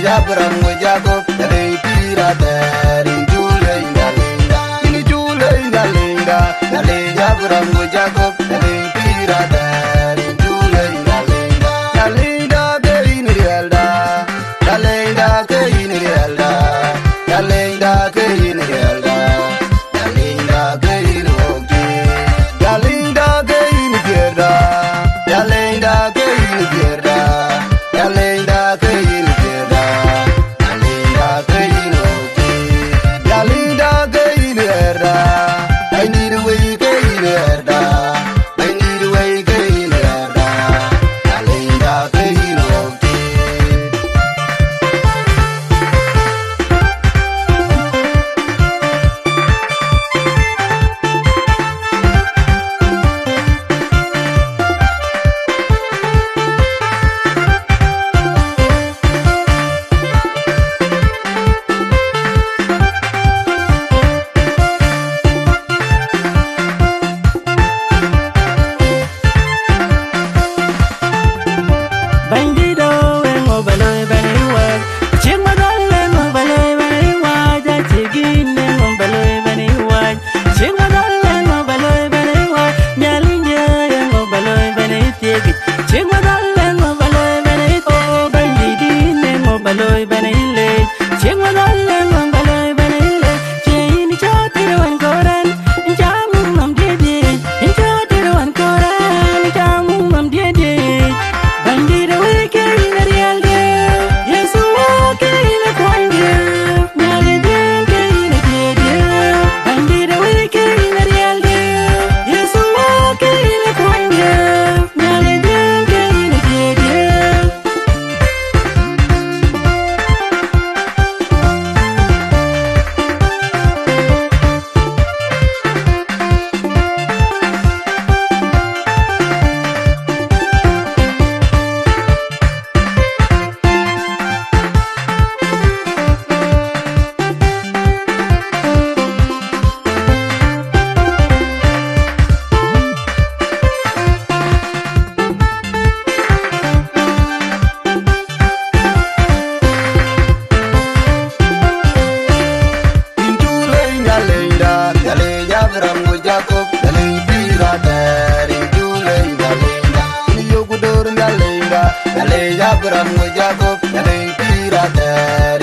Naleja Brango Jacob, Nale Pirata, Jule Nalinda, in Jule Nalinda, Naleja Brango Jacob, Nale Pirata, Jule Nalinda, Nalinda, Kain Realda, Nalinda, Kain Realda, Nalinda, Kain Realda, Nalinda, Kain Oki, Nalinda, Kain Gerda, Nalinda, Kain Gerda, Nalinda, Kain Gerda, Nalinda, Kain Oki, Nalinda, Kain Gerda, I need a way, Kain Gerda, I need a way, Kain Gerda, Nalinda, Kain Oki. Bandido en obaloy baniwa, chingmadal en obaloy baniwa, jachigin en obaloy baniwa, chingmadal en obaloy baniwa, nyalinja en obaloy banitigi, chingmadal en obaloy banito, bandidin en obaloy banile, chingmadal en obaloy banile, chini chatiru en koran, jamu mam didi, chatiru en koran, jamu mam didi. Bandida wake in a real day. Yes, walk in a coin day. Nyali drink in a day. Bandida wake in a real day. Yes, walk in a coin day. Nyali drink in a day. In Jule Nalinda, Naleja Brango Jacob, Nale Pirata, in Jule Nalinda, in Yogudur Nalinda, Naleja Brango Jacob, Nale Pirata,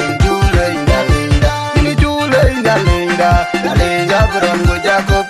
in Jule Nalinda, in Jule Nalinda, Naleja Brango Jacob,